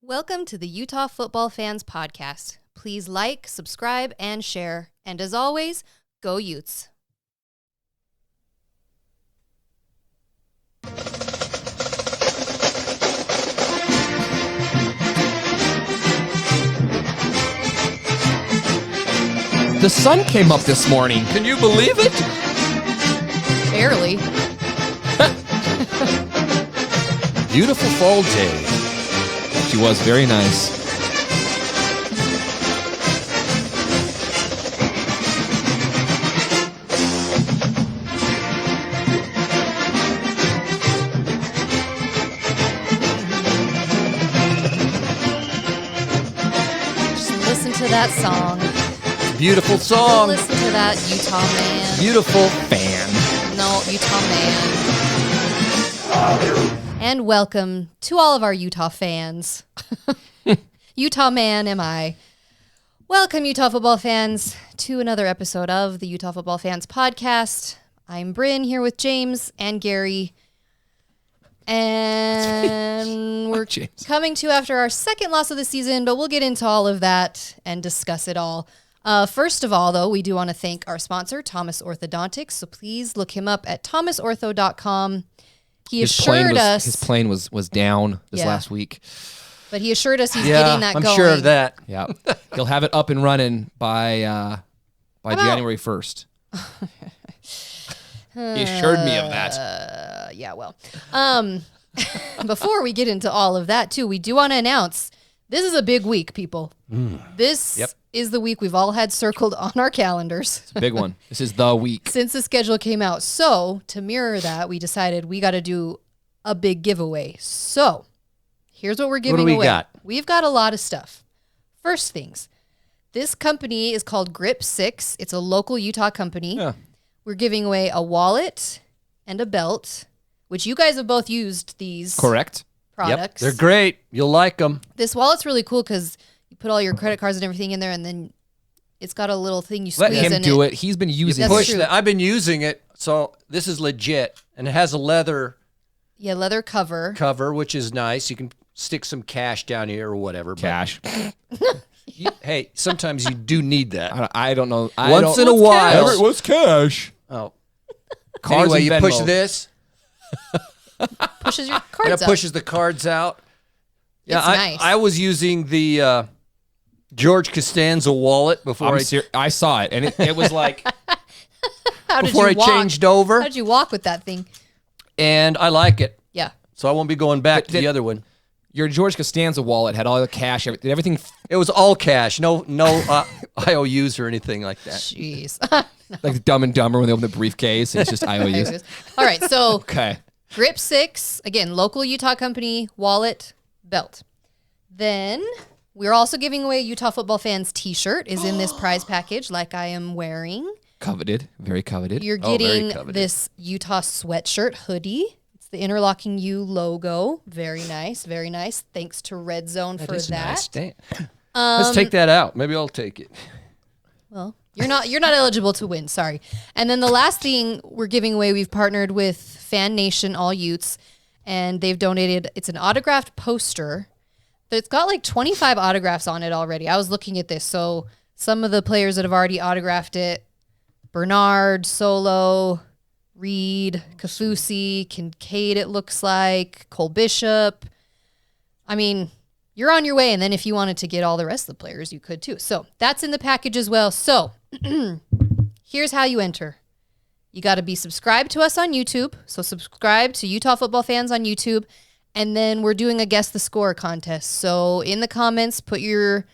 Welcome to the Utah Football Fans Podcast. Please like, subscribe, and share. And as always, go Utes. The sun came up this morning. Can you believe it? Barely. Beautiful fall day. She was very nice. Just listen to that song. Beautiful song. Listen to that Utah man. Beautiful Fan. No, Utah man. And welcome to all of our Utah fans. Utah man am I. Welcome, Utah football fans, to another episode of the Utah Football Fans Podcast. I'm Bryn here with James and Gary. And we're coming to after our second loss of the season, but we'll get into all of that and discuss it all. First of all, though, we do want to thank our sponsor, Thomas Orthodontics. So please look him up at thomasortho.com. He assured us his plane was down this last week. But he assured us he's getting that I'm going. sure of that. Yeah, he'll have it up and running by January 1st. He assured me of that. Yeah, well. Before we get into all of that, too, we do want to announce this is a big week, people. This is the week we've all had circled on our calendars. It's a big one. This is the week. Since the schedule came out. So, to mirror that, we decided we got to do a big giveaway. So, here's what we're giving away. What do we got? We've got a lot of stuff. First things, this company is called Grip 6. It's a local Utah company. Yeah. We're giving away a wallet and a belt, which you guys have both used these Correct. products. They're great. You'll like them. This wallet's really cool because you put all your credit cards and everything in there, and then it's got a little thing you squeeze Let him in do it. He's been using That's it. Push true. that. I've been using it, so this is legit, and it has a leather Yeah, leather cover. cover, which is nice. You can stick some cash down here or whatever. but Cash. hey, sometimes you do need that. I don't know. Once in a What's while. cash? What's cash? Oh, Cards anyway, and you push Venmo. this, Pushes your and cards it up. pushes the cards out. Yeah, It's I, nice. I was using the George Costanza wallet before I saw it, and it was like How did before you I walk? changed over, How did you walk with that thing? and I like it. Yeah. So I won't be going back to the other one. your George Costanza wallet had all the cash. Everything It was all cash, no IOUs or anything like that. Jeez. like Dumb and Dumber when they open the briefcase. And it's just IOUs. All right, so Okay. Grip 6, again, local Utah company, wallet, belt. Then we're also giving away a Utah Football Fans t-shirt is in this prize package like I am wearing. Coveted. Very coveted. You're very getting coveted. this Utah sweatshirt hoodie. It's the interlocking U logo. Very nice, very nice. Thanks to Red Zone for is that. nice. Damn. Let's take that out. Maybe I'll take it. Well, you're not eligible to win, sorry. And then the last thing we're giving away, we've partnered with Fan Nation All Utes, and they've donated, it's an autographed poster. It's got like 25 autographs on it already. I was looking at this, so some of the players that have already autographed it, Bernard, Solo, Reed, Kafusi, Kincaid, it looks like, Cole Bishop. I mean, you're on your way, and then if you wanted to get all the rest of the players, you could too. So that's in the package as well. So here's how you enter. You got to be subscribed to us on YouTube. So subscribe to Utah Football Fans on YouTube. And then we're doing a Guess the Score contest. So in the comments, put your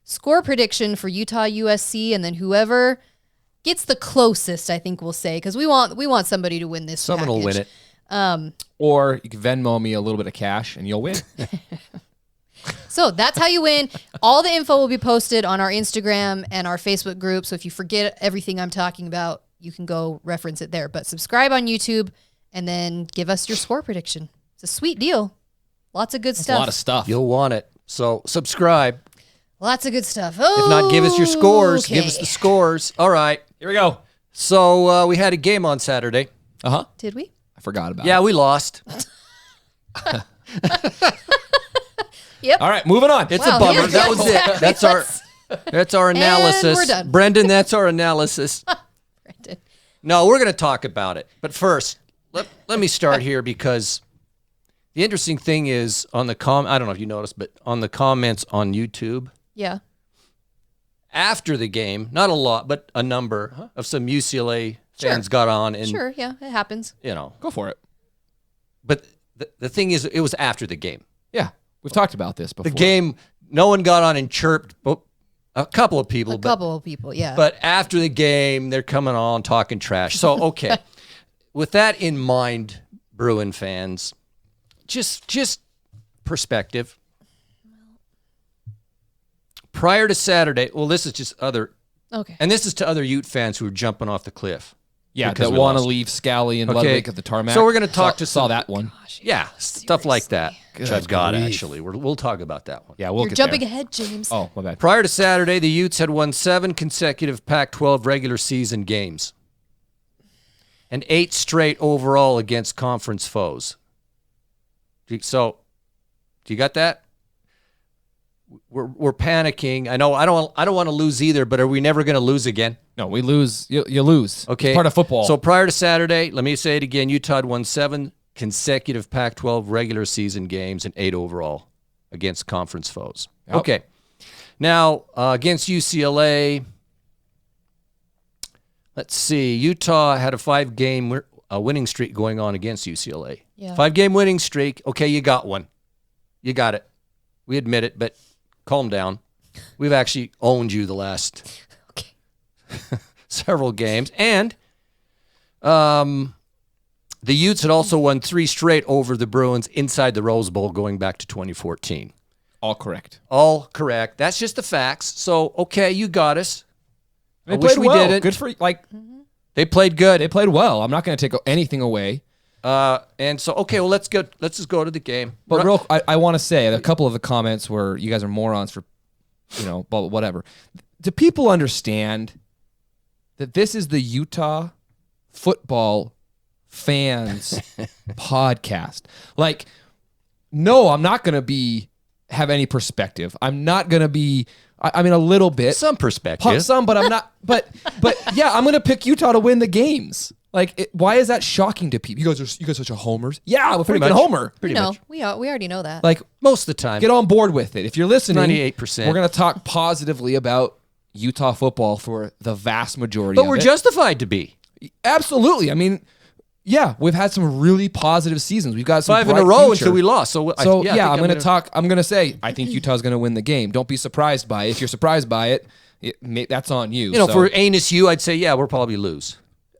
score prediction for Utah USC, and then whoever gets the closest, I think we'll say, because we want somebody to win this Someone will win package. it. Or you can Venmo me a little bit of cash and you'll win. So that's how you win. All the info will be posted on our Instagram and our Facebook group. So if you forget everything I'm talking about, you can go reference it there. But subscribe on YouTube and then give us your score prediction. It's a sweet deal. Lots of good That's stuff. a lot of stuff. You'll want it. So subscribe. Lots of good stuff. If not, give us your scores. Give us Okay. the scores. All right. Here we go. So we had a game on Saturday. Uh-huh. Did we? I forgot about Yeah, it. we lost. Yep. All right, moving on. It's Wow, a bummer. yeah, That was exactly. it. That's our analysis. we're done. Brendan, that's our analysis. Brendan. No, we're going to talk about it. But first, let me start here because the interesting thing is on the I don't know if you noticed, but on the comments on YouTube Yeah. after the game, not a lot, but a number of some UCLA fans got on and Sure. Yeah. It happens. Go for it. But the thing is, it was after the game. Yeah, we've talked about this before. The game, no one got on and chirped, but a couple of people. A couple of people. Yeah. But after the game, they're coming on talking trash. So, okay. With that in mind, Bruin fans, just perspective. Prior to Saturday, well, this is just other, okay. and this is to other Ute fans who are jumping off the cliff. Yeah, because that we want to lost. leave Scally and Okay. Ludwig at the tarmac. So we're going to talk to saw some, that one. yeah, stuff like that. Which I've got, grief. actually. We'll talk about that one. Yeah, we'll You're get jumping there. ahead, James. Oh, my bad. Prior to Saturday, the Utes had won 7 consecutive Pac-12 regular season games and 8 straight overall against conference foes. So, do you got that? We're panicking. I know I don't want to lose either, but are we never going to lose again? No, we lose. You lose. Okay. It's part of football. So prior to Saturday, let me say it again, Utah had won 7 consecutive Pac-12 regular season games and 8 overall against conference foes. Yep. Okay. Now, against UCLA, let's see. Utah had a 5-game winning streak going on against UCLA. Yeah. 5-game winning streak. Okay, you got one. You got it. We admit it, but calm down. We've actually owned you the last Okay. several games. And the Utes had also won 3 straight over the Bruins inside the Rose Bowl going back to 2014. all correct. All correct. That's just the facts. So, okay, you got us. They I wish played we well. didn't. Good for They played good. They played well. I'm not going to take anything away. And so, okay, well, let's just go to the game. But I want to say a couple of the comments where you guys are morons for, but whatever. Do people understand that this is the Utah football fans podcast? Like, no, I'm not going to have any perspective. I'm not going to be. I mean, a little bit, Some perspective. some, but I'm not. But yeah, I'm going to pick Utah to win the games. Like, why is that shocking to people? You guys are such a homers. Yeah, I'm a freaking much. homer. We already know that. Like, Most of the time. get on board with it. If you're listening, 98%. we're going to talk positively about Utah football for the vast majority But of we're it. justified to be. Absolutely. I mean, yeah, we've had some really positive seasons. We've got some 5 in a bright row future. until we lost. So, I'm going gonna to talk. I'm going to say I think Utah's going to win the game. Don't be surprised by it. If you're surprised by it, that's on you. You know, for anus you, I'd say, yeah, we'll probably lose.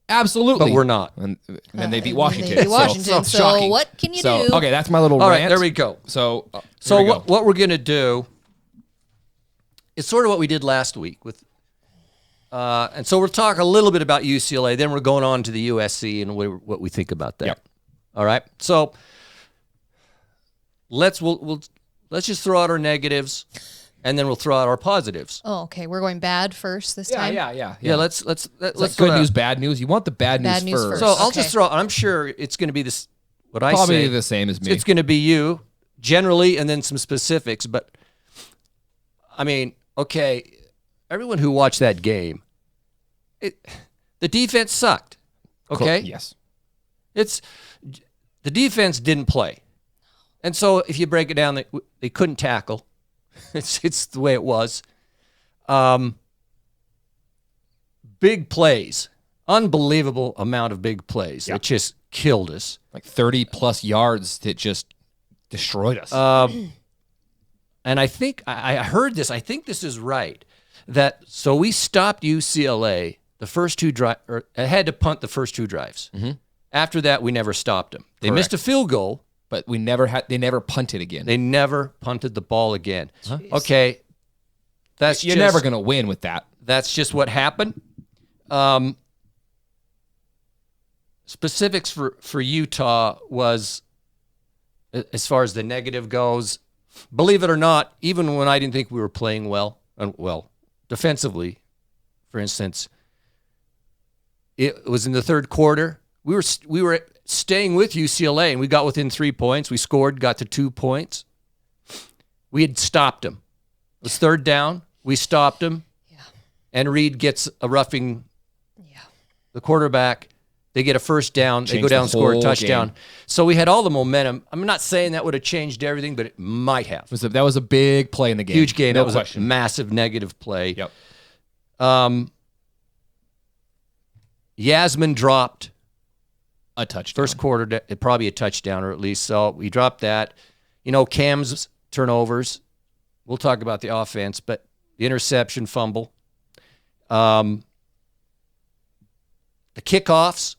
absolutely, But we're not. And then they beat Washington. They beat Washington. So So shocking. what can you So, do? okay, that's my little All rant. right, there we go. So, So here we go. what we're going to do is sort of what we did last week with, and so we'll talk a little bit about UCLA. Then we're going on to the USC and what we think about that. Yep. All right. So let's just throw out our negatives, and then we'll throw out our positives. Oh, okay. We're going bad first this Yeah, time. yeah. Yeah. Let's It's throw like good it out. news, bad news. You want the bad Bad news news first. So I'll Okay. just throw. I'm sure it's going to be this. What I Probably say. the same as me. It's going to be you generally, and then some specifics. But I mean, okay, everyone who watched that game, the defense sucked. Okay, Yes. The defense didn't play, and so if you break it down, they couldn't tackle. It's the way it was. Big plays, unbelievable amount of big plays. Yeah. It just killed us. Like 30 plus yards that just destroyed us. And I think I heard this. I think this is right. So we stopped UCLA the first 2 drives. Had to punt the first 2 drives. Mm-hmm. After that, we never stopped them. They missed a field goal. But they never punted again. They never punted the ball again. Okay, You're never going to win with that. That's just what happened. Specifics for Utah was, as far as the negative goes, believe it or not, even when I didn't think we were playing well, defensively, for instance, it was in the third quarter. We were staying with UCLA, and we got within 3 points. We scored, got to 2 points. We had stopped him. It was third down. We stopped him. Yeah. And Reed gets a roughing the quarterback. They get a first down. They go down and score a touchdown. Game. So we had all the momentum. I'm not saying that would have changed everything, but it might have. That was a big play in the game. Huge game. No that was question. a massive negative play. Yep. Yasmin dropped A touchdown. first quarter, probably a touchdown or at least. So we dropped that. Cam's turnovers. We'll talk about the offense, but the interception, fumble. The kickoffs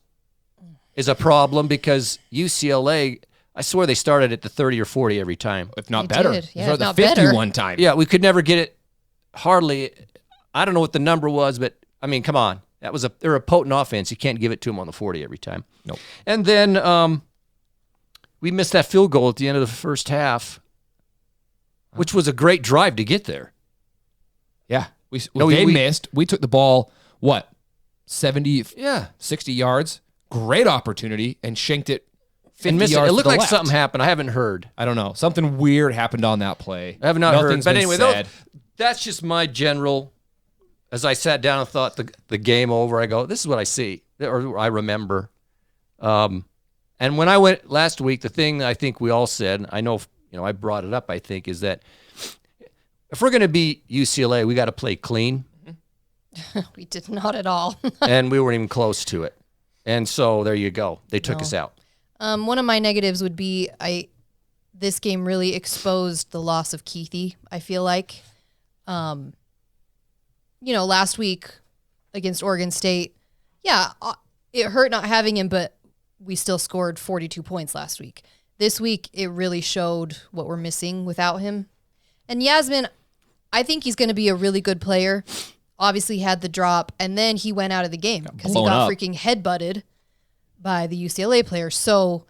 is a problem because UCLA, I swear they started at the 30 or 40 every time. If not They better. did. They Yeah, started if the not 50 better. one time. Yeah, we could never get it hardly. I don't know what the number was, but I mean, come on. They're a potent offense. You can't give it to them on the 40 every time. Nope. And then we missed that field goal at the end of the first half, which was a great drive to get there. Yeah. No, they we- missed. We took the ball, 70, Yeah. 60 yards. Great opportunity and shanked it 50 And missed it. yards It looked to the like left. something happened. I haven't heard. I don't know. Something weird happened on that play. I have not Nothing's heard. But been anyway, said. that's just my general. As I sat down and thought the game over, I go, this is what I see, or I remember. And when I went last week, the thing I think we all said, I know, I brought it up, I think, is that if we're going to beat UCLA, we got to play clean. We did not at all. And we weren't even close to it. And so there you go. They took us out. One of my negatives would be this game really exposed the loss of Keithy, I feel like. Last week against Oregon State, it hurt not having him, but we still scored 42 points last week. This week, it really showed what we're missing without him. And Yasmin, I think he's going to be a really good player. Obviously had the drop, and then he went out of the game because he blown got up. freaking headbutted by the UCLA player. So,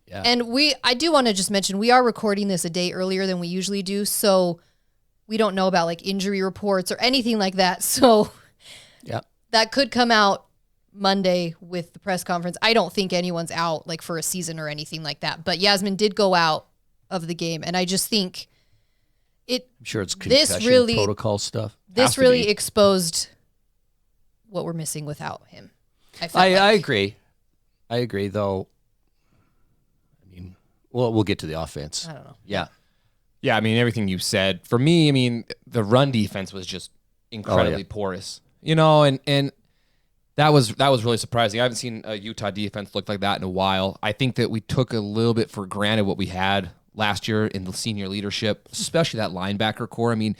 Yeah. and I do want to just mention, we are recording this a day earlier than we usually do, so we don't know about like injury reports or anything like that. So Yeah. that could come out Monday with the press conference. I don't think anyone's out like for a season or anything like that, but Yasmin did go out of the game, and I just think I'm sure it's This concussion really- protocol stuff. this Has to really be. exposed what we're missing without him. I felt I like. agree. I agree, though. I mean, we'll get to the offense. I don't know. Yeah. Yeah, I mean, everything you said. For me, I mean, the run defense was just incredibly porous. And that was really surprising. I haven't seen a Utah defense look like that in a while. I think that we took a little bit for granted what we had last year in the senior leadership, especially that linebacker core. I mean,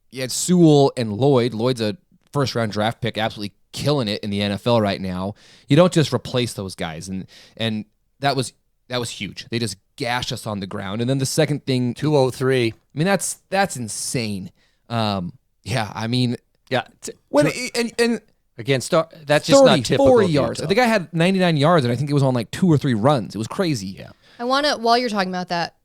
you had Sewell and Lloyd. Lloyd's a first-round draft pick, absolutely killing it in the NFL right now. You don't just replace those guys, and that was huge. They just gashed us on the ground. And then the second thing, 203. I mean, that's insane. Yeah, I mean, Yeah. when and Against that's just 30, not typical 40 of yards. Utah. The guy had 99 yards, and I think it was on like 2 or 3 runs. It was crazy. Yeah. I want to, while you're talking about that,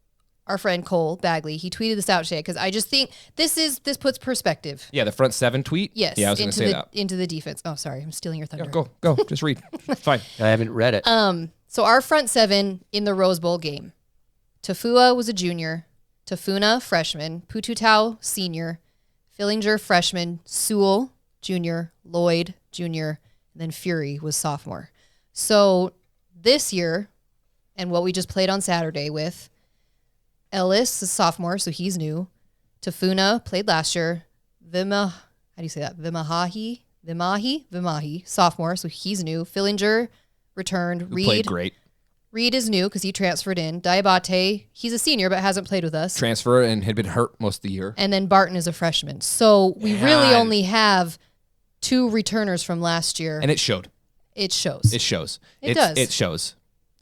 our friend Cole Bagley, he tweeted this out today because I just think this puts perspective. Yeah, the front 7 tweet. Yes, Yeah, I was going to say that. into the defense. Oh, sorry, I'm stealing your thunder. Yeah, go. Just read. Fine. I haven't read it. So our front 7 in the Rose Bowl game, Tafua was a junior, Tafuna freshman, Pututau senior, Fillinger freshman, Sewell junior, Lloyd junior, and then Fury was sophomore. So this year, and what we just played on Saturday with, Ellis is sophomore, so he's new. Tafuna played last year. How do you say that? Vimahi, sophomore, so he's new. Fillinger returned. Who played great. Reed is new because he transferred in. Diabate, he's a senior but hasn't played with us. Transfer and had been hurt most of the year. And then Barton is a freshman. So we really only have 2 returners from last year. And it showed. It shows. It shows. It does. It shows.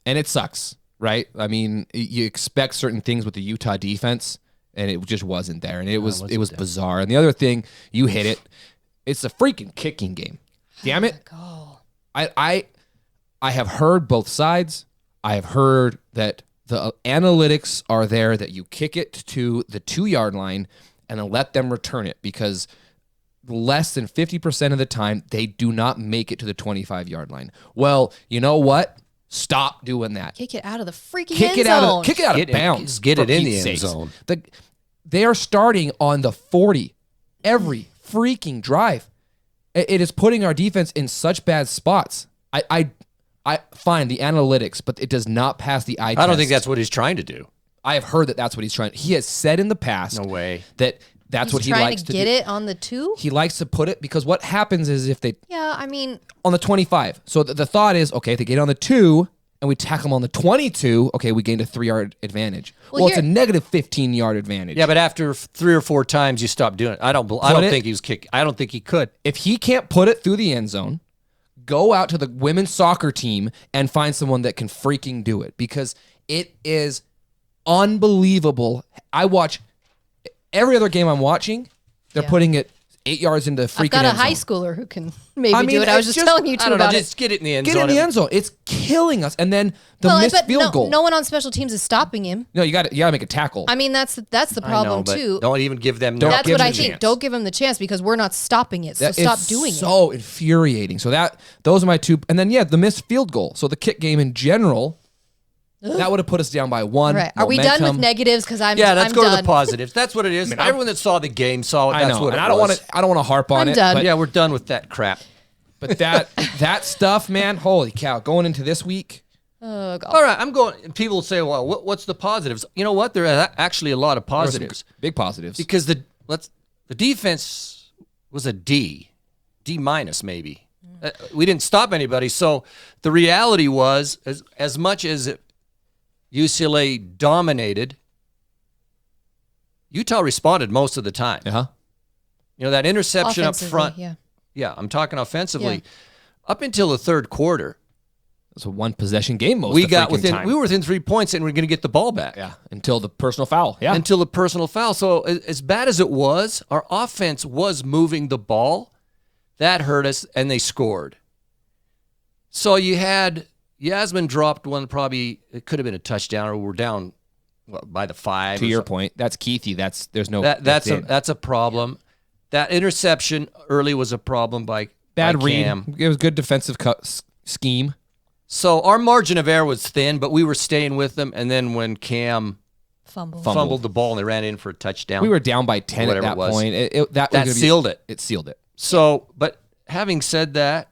And it sucks, right? I mean, you expect certain things with the Utah defense, and it just wasn't there. And it was bizarre. And the other thing, you hit it. It's a freaking kicking game. Damn it. Oh. I have heard both sides. I have heard that the analytics are there that you kick it to the 2-yard line and then let them return it because less than 50% of the time they do not make it to the 25-yard line. Well, you know what? Stop doing that. Kick it out of the freaking end zone. Kick it out of bounds. Get for it in the Pete's end sakes. zone. They are starting on the 40 every freaking drive. It is putting our defense in such bad spots. I find the analytics, but it does not pass the eye test. I don't think that's what he's trying to do. I have heard that that's what he's trying. He has said in the past. No way. That's what he likes to do. He's trying to get it on the 2? He likes to put it because what happens is if they Yeah, I mean, on the 25. So the thought is, okay, if they get on the 2 and we tackle them on the 22, okay, we gained a 3-yard advantage. Well, it's a negative 15-yard advantage. Yeah, but after 3 or 4 times, you stop doing it. I don't think he was kicking. I don't think he could. If he can't put it through the end zone, go out to the women's soccer team and find someone that can freaking do it because it is unbelievable. I watch every other game I'm watching. They're putting it 8 yards into freaking I've got a end zone. high schooler who can maybe do it. I was just telling you two about it. Just get it in the end Get zone. in the end zone. It's killing us. And then the missed field goal. No one on special teams is stopping him. No, you got to make a tackle. I mean, that's the problem too. Don't even give them. Don't That's give what him I a think. chance. Don't give him the chance because we're not stopping it. So stop doing it. So infuriating. So those are my 2. And then the missed field goal. So the kick game in general, that would have put us down by 1. Right. Are we done with negatives? Because let's I'm go done. to the positives. That's what it is. Everyone that saw the game saw it. I That's know. what And it I don't was. want to harp on I'm it. done. But Yeah, we're done with that crap. But that stuff, man, holy cow! Going into this week, Oh, God. All right, I'm going. People say, "Well, what's the positives?" You know what? There are actually a lot of there were some positives big positives. because the defense was a D minus maybe. We didn't stop anybody. So the reality was, as much as UCLA dominated, Utah responded most of the time. Uh-huh. You know, that interception up Offensively, front. yeah. Yeah, I'm talking offensively. Yeah. Up until the third quarter, It was a one possession game most we of the got freaking within. time. We were within 3 points, and we're going to get the ball back. Yeah, until the personal foul. Yeah. Until the personal foul. So as bad as it was, our offense was moving the ball. That hurt us, and they scored. So you had Yasmin dropped one. Probably it could have been a touchdown, or we're down by the 5. To your point, that's Keithy. There's no That's a problem. That interception early was a problem by bad read. Cam. It was good defensive scheme. So our margin of error was thin, but we were staying with them. And then when Cam fumbled the ball and they ran in for a touchdown, We were down by 10 at that point. That sealed it. It sealed it. So, but having said that,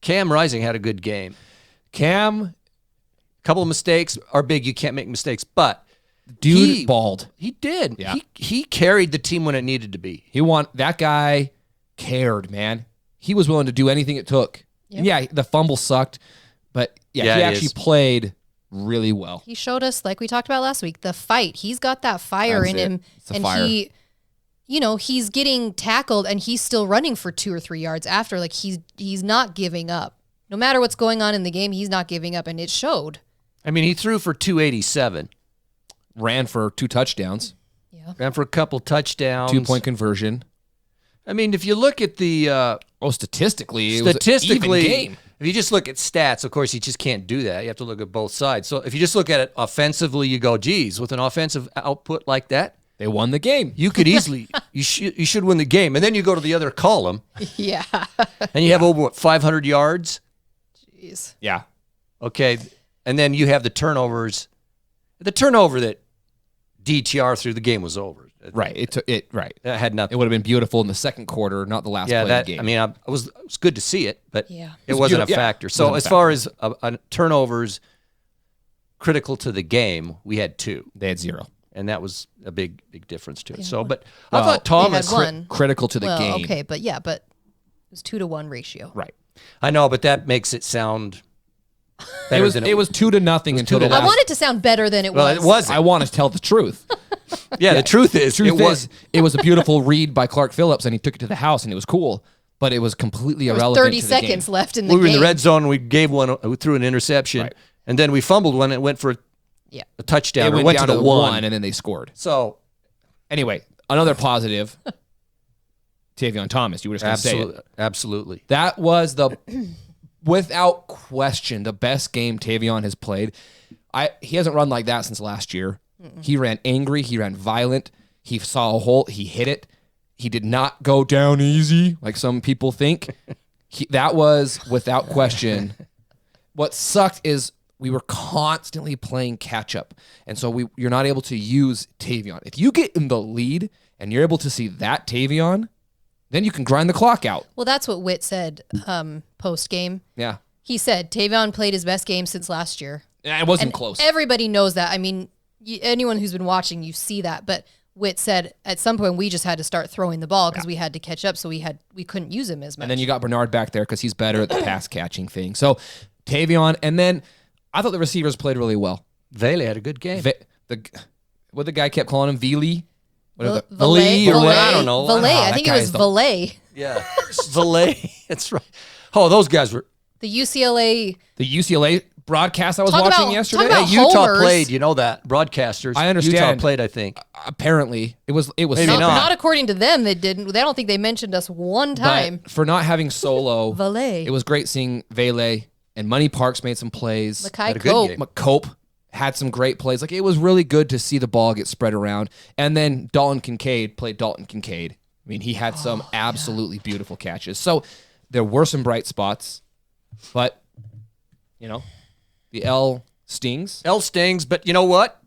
Cam Rising had a good game. Cam, Couple of mistakes are big. You can't make mistakes, but dude, balled. He did. Yeah. He carried the team when it needed to be. That guy cared, man. He was willing to do anything it took. Yep. Yeah, the fumble sucked, but he actually played really well. He showed us, like we talked about last week, the fight. He's got that fire in him, and fire. he's getting tackled, and he's still running for 2 or 3 yards after. Like he's not giving up. No matter what's going on in the game, he's not giving up, and it showed. I mean, he threw for 287. Ran for 2 touchdowns. Yeah. Ran for a couple touchdowns. 2-point conversion. I mean, if you look at the statistically, it was an even game. If you just look at stats, of course, you just can't do that. You have to look at both sides. So if you just look at it offensively, you go, geez, with an offensive output like that, They won the game. you could easily, you should win the game. And then you go to the other column, Yeah. and you have over, 500 yards? Jeez. Yeah. Okay. And then you have the turnovers. The turnover that DTR through the game was over. Right. Right. That had nothing. It would have been beautiful in the second quarter, not the last play of the game. I mean, it was good to see it, but Yeah. it wasn't a beautiful. Yeah. factor. So Wasn't a as far as turnovers critical to the game, we had 2, They had 0. and that was a big difference to it. Yeah. So, but Well, I thought Thomas. They had one. Critical to the Well, game. okay, but it was 2-to-1 ratio. Right. I know, but that makes it sound better It was than 2-0 until the I last. want it to sound better than it Well, was. it wasn't. I want to tell the truth. Yeah, the truth is, it was a beautiful read by Clark Phillips, and he took it to the house, and it was cool. But it was completely There was irrelevant. 30 to the seconds game. left in the we were game. in the red zone. We gave one, we threw an interception, Right. and then we fumbled one. And it went for a touchdown. It Or went went down to the one. and then they scored. So Anyway, another positive. Tavion Thomas, you were just going to say it. absolutely. That was without question, the best game Tavion has played. He hasn't run like that since last year. He ran angry. He ran violent. He saw a hole. He hit it. He did not go down easy like some people think. That was without question. What sucked is we were constantly playing catch up, and so you're not able to use Tavion. If you get in the lead and you're able to see that Tavion, then you can grind the clock out. Well, that's what Witt said post game. Yeah, He said Tavion played his best game since last year. it wasn't And close. Everybody knows that. I mean, anyone who's been watching, you see that. But Witt said at some point we just had to start throwing the ball because we had to catch up, so we couldn't use him as much. And then you got Bernard back there because he's better at the pass catching thing. So Tavion, and then I thought the receivers played really well. Vele had a good game. The guy kept calling him Vili. Valet or what? I don't know. Valet. Wow, I think it was Valet. Yeah. Valet. That's right. Oh, those guys were. The UCLA broadcast I was Talk watching about- yesterday. talk about Utah homers. played. You know that. Broadcasters. I understand. Utah played, I think. Apparently, it was Maybe not, not. not according to them. They didn't. They don't think they mentioned us one time. But for not having Solo, Valet. it was great seeing Vele and Money Parks made some plays. Mackay Had a good Cope. game. Cope had some great plays. Like, it was really good to see the ball get spread around. And then Dalton Kincaid played Dalton Kincaid. I mean, he had some absolutely beautiful catches. So there were some bright spots, but the L stings. L stings, but you know what?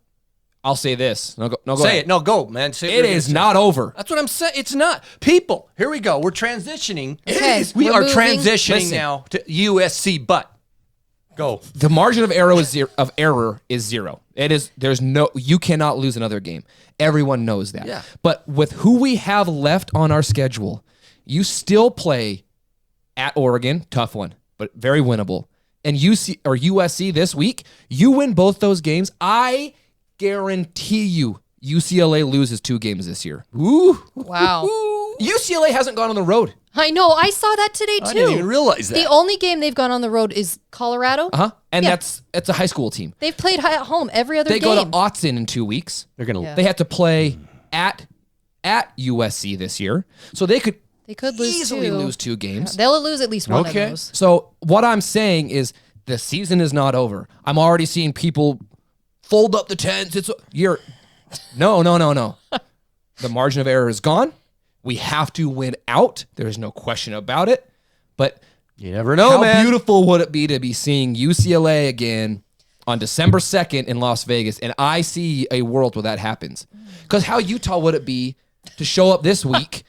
I'll say this. No, go Say ahead. it. No, go, man. Say It is not over. That's what I'm saying. It's not. People, here we go. We're transitioning. Okay, We we're are moving. transitioning Listen. now to USC, but go. The margin of error is zero. It is. You cannot lose another game. Everyone knows that. Yeah. But with who we have left on our schedule, you still play at Oregon, tough one, but very winnable. And USC this week, you win both those games. I guarantee you UCLA loses 2 games this year. Ooh. Wow. UCLA hasn't gone on the road. I know. I saw that today too. I didn't even realize that. The only game they've gone on the road is Colorado. Uh-huh. And Yeah. it's a high school team. They've played at home every other They game. go to Autzen in 2 weeks. They're gonna. Yeah. They had to play at USC this year. So they could They could lose easily two. lose 2 games. They'll lose at least one Okay. of those. So what I'm saying is the season is not over. I'm already seeing people fold up the tents. No. The margin of error is gone. We have to win out. There's no question about it. But You never know, how man. beautiful would it be to be seeing UCLA again on December 2nd in Las Vegas? And I see a world where that happens. Because how Utah would it be to show up this week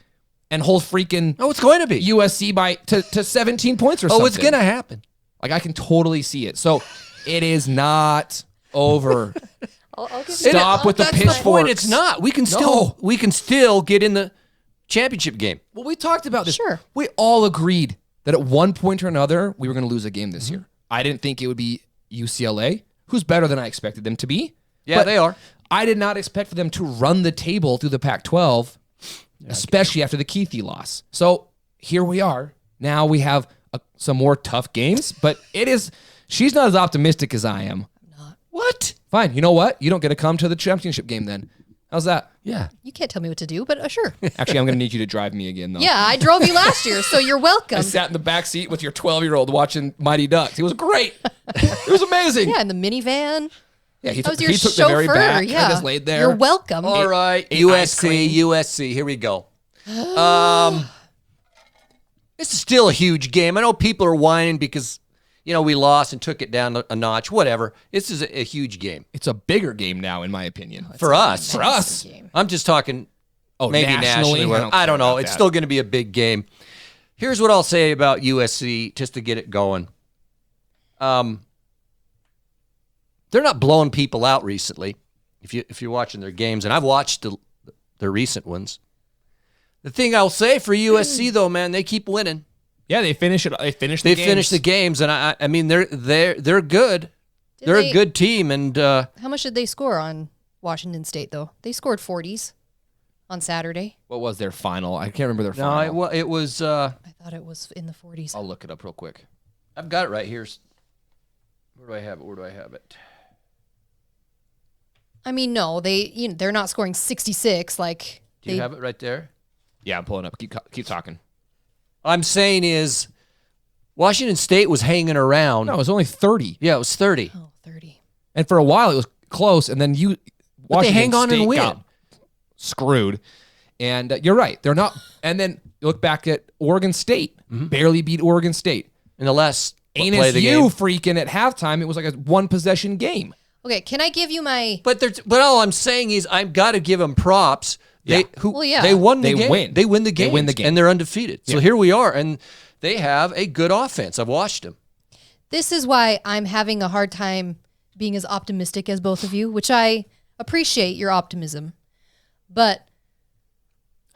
and hold freaking Oh, it's going to be. USC to 17 points or something? Oh, it's gonna happen. Like, I can totally see it. So it is not over. I'll give Stop with the That's pitchforks. the point. It's not. We can still get in the championship game. Well, we talked about this. Sure. We all agreed that at one point or another, we were going to lose a game this year. I didn't think it would be UCLA, who's better than I expected them to be. Yeah, But they are. I did not expect for them to run the table through the Pac-12, especially after the Keithy loss. So here we are. Now we have some more tough games, but she's not as optimistic as I am. What? Fine. You know what? You don't get to come to the championship game then. How's that? Yeah. You can't tell me what to do, but sure. Actually, I'm going to need you to drive me again, though. Yeah, I drove you last year, so you're welcome. I sat in the back seat with your 12-year-old watching Mighty Ducks. It was great. It was amazing. Yeah, in the minivan. Yeah, he That took was your the chauffeur. very back. Yeah, I just laid there. You're welcome. All right. ate ice cream. USC. Here we go. This is still a huge game. I know people are whining because, we lost and took it down a notch. Whatever. This is a huge game. It's a bigger game now, in my opinion. For us. For us. I'm just talking maybe nationally. I don't know. It's still going to be a big game. Here's what I'll say about USC just to get it going. They're not blowing people out recently. If you're watching their games, and I've watched their recent ones. The thing I'll say for USC though, man, they keep winning. Yeah, they finish it. They finish They finish the games, and I mean they're good. They're a good team, and How much did they score on Washington State, though? They scored 40s on Saturday. What was their final? I can't remember their final. no, it was. I thought it was in the 40s. I'll look it up real quick. I've got it right here. Where do I have it? I mean, no, they're not scoring 66 like Do you have it right there? Yeah, I'm pulling up. Keep talking. I'm saying is Washington State was hanging around. No, it was only 30. Yeah, it was 30. Oh, 30. And for a while, it was close. And then But they Washington hang on State and win. got screwed. And you're right. They're not. And then you look back at Oregon State. Barely beat Oregon State. In the last play Ain't of the you game. freaking at halftime, it was like a one-possession game. Okay, can I give you my... But all I'm saying is I've got to give them props. They they won the game. Win. They win the game. They win the game. And they're undefeated. So here we are. And they have a good offense. I've watched them. This is why I'm having a hard time being as optimistic as both of you, which I appreciate your optimism. But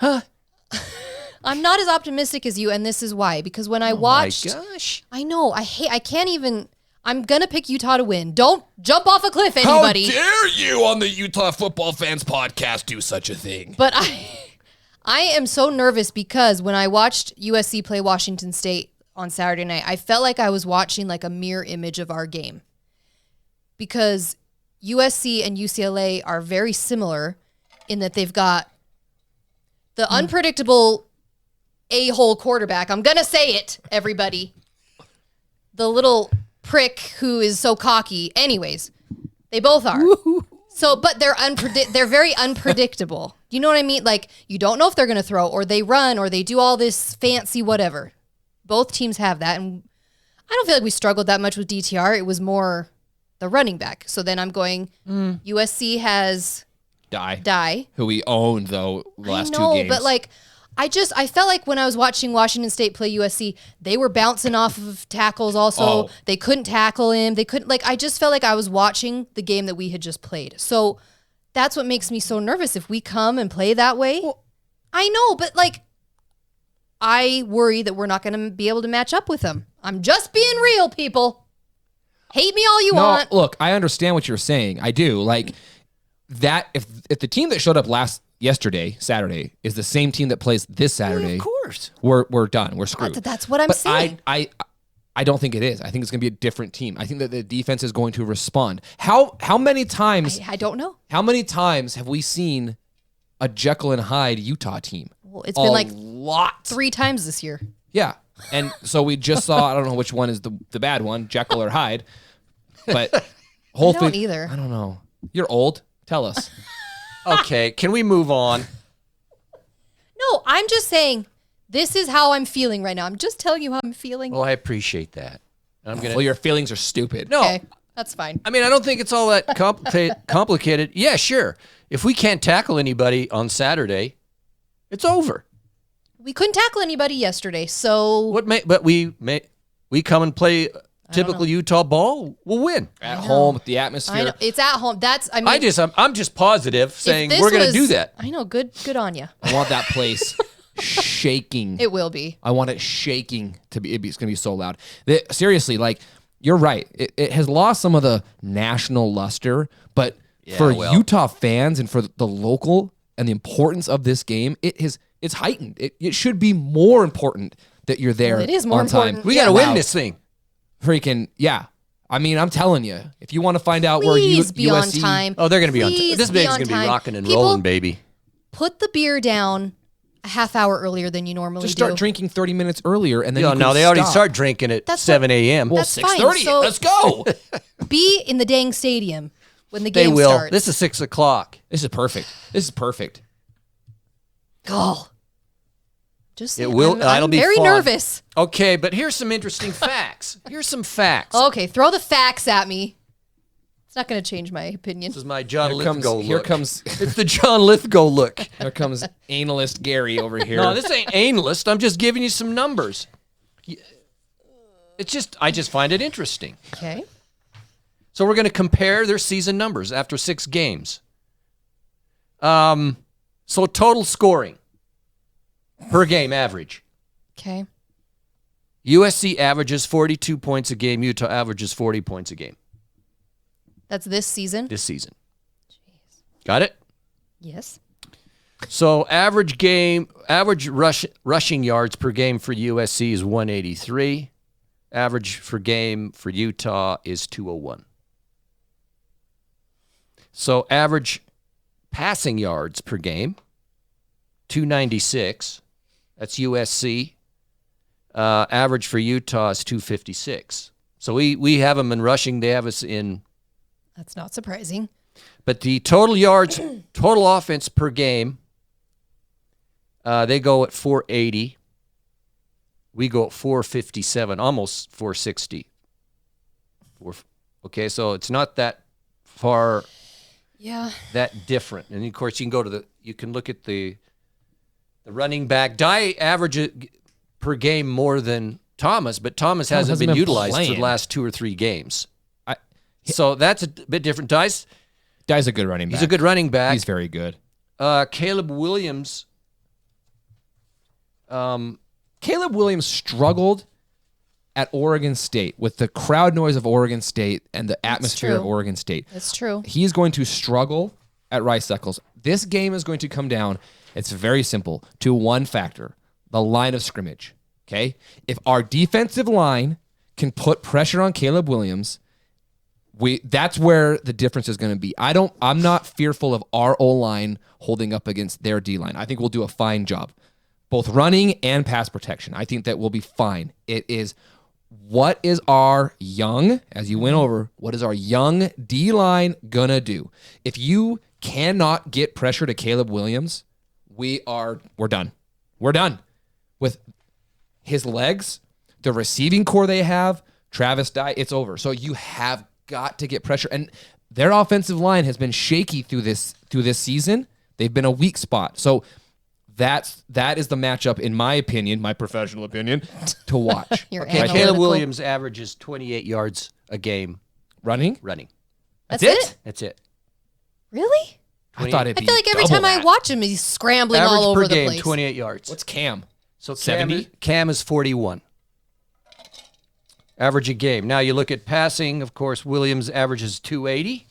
I'm not as optimistic as you, and this is why. Because when I watched... My gosh. I know. I can't even... I'm going to pick Utah to win. Don't jump off a cliff, anybody. How dare you on the Utah Football Fans podcast do such a thing? But I am so nervous because when I watched USC play Washington State on Saturday night, I felt like I was watching like a mirror image of our game. Because USC and UCLA are very similar in that they've got the unpredictable a-hole quarterback. I'm going to say it, everybody. The little prick who is so cocky. Anyways, they both are. So, but they're very unpredictable. You know what I mean? Like, you don't know if they're going to throw, or they run, or they do all this fancy whatever. Both teams have that, and I don't feel like we struggled that much with DTR. It was more the running back. So then I'm going, USC has Die, who we owned, though, the last I know, 2 games. but like, I felt like when I was watching Washington State play USC, they were bouncing off of tackles also. Oh. They couldn't tackle him. They couldn't, like, I just felt like I was watching the game that we had just played. So that's what makes me so nervous. If we come and play that way, I know, but like, I worry that we're not going to be able to match up with them. I'm just being real, people. Hate me all you want. Look, I understand what you're saying. I do. Like, that, if the team that showed up yesterday, Saturday, is the same team that plays this Saturday, Of course. we're done. We're screwed. That's what I'm saying. I don't think it is. I think it's going to be a different team. I think that the defense is going to respond. How many times? I don't know. How many times have we seen a Jekyll and Hyde Utah team? Well, it's been like lot. 3 times this year. Yeah, and so we just saw. I don't know which one is the bad one, Jekyll or Hyde, but whole I don't thing. either. I don't know. You're old. Tell us. Okay, can we move on? No, I'm just saying this is how I'm feeling right now. I'm just telling you how I'm feeling. Well, I appreciate that. I'm gonna. Well, your feelings are stupid. No, Okay, that's fine. I mean, I don't think it's all that complicated. Yeah, sure. If we can't tackle anybody on Saturday, it's over. We couldn't tackle anybody yesterday, so But we come and play typical Utah ball, we'll win. At home with the I atmosphere. know it's at home. I mean, I'm just positive if saying this we're going to was- do that. I know. Good on you. I want that place shaking. It will be. I want it shaking to be. It's going to be so loud. Seriously, like, you're right. It has lost some of the national luster, but for Utah fans and for the local and the importance of this game, it's heightened. It should be more important that you're there. Well, it is more on time. important. We got to win Wow. this thing. Freaking yeah. I mean, I'm telling you, if you want to find out where Please be on USC time. Oh, they're going to be on time. Please This be baby's on going to be time. rocking and People, rolling, baby. Put the beer down a half hour earlier than you normally just start do. drinking 30 minutes earlier, and then Yeah, you no, can they already stop. start drinking at That's 7 a.m. Well, That's fine. 6:30. So- Let's go. Be in the dang stadium when the They game will. starts. This is 6 o'clock. This is perfect. This is perfect. God. Just It will- I'm it'll be very fun. nervous. Okay, but here's some interesting facts. Here's some facts. Okay, throw the facts at me. It's not going to change my opinion. This is my John Here Lithgow comes look. It's the John Lithgow look. here comes analyst Gary over here. No, this ain't analyst. I'm just giving you some numbers. It's just, I just find it interesting. Okay. So we're going to compare their season numbers after 6 games. So total scoring per game average. Okay. USC averages 42 points a game. Utah averages 40 points a game That's this season? this season. Got it? Yes. So average rushing yards per game for USC is 183. Average for game for Utah is 201. So average passing yards per game, 296. That's USC. Average for Utah is 256. So we have them in rushing. They have us in. That's not surprising. But the total yards, total offense per game, They go at 480. We go at 457, almost 460. Okay, so it's not that far. Yeah. That different. And of course, you can look at the running back. Dye average per game more than Thomas, but Thomas hasn't been utilized for the last 2 or 3 games. So that's a bit different. Dye's a good running back. He's a good running back. He's very good. Caleb Williams. Caleb Williams struggled at Oregon State with the crowd noise of Oregon State and the atmosphere of Oregon State. That's true. He's going to struggle at Rice-Eccles. This game is going to come down, it's very simple, to one factor, the line of scrimmage, okay? If our defensive line can put pressure on Caleb Williams, that's where the difference is going to be. I'm not fearful of our O-line holding up against their D-line. I think we'll do a fine job, both running and pass protection. I think that we'll be fine. It is what is our young, as you went over, what is our young D-line going to do? If you cannot get pressure to Caleb Williams, we're done. We're done. With his legs, the receiving core they have, Travis Dye, it's over. So you have got to get pressure. And their offensive line has been shaky through this season. They've been a weak spot. So that is the matchup, in my opinion, my professional opinion, to watch. Okay, Caleb Williams averages 28 yards a game. Running? That's it? That's it. Really? I thought it'd be I feel like every time I watch him, he's scrambling Average all over per the game, place. 28 yards. What's Cam? So 70? Cam is 41. Average a game. Now you look at passing, of course, Williams averages 280.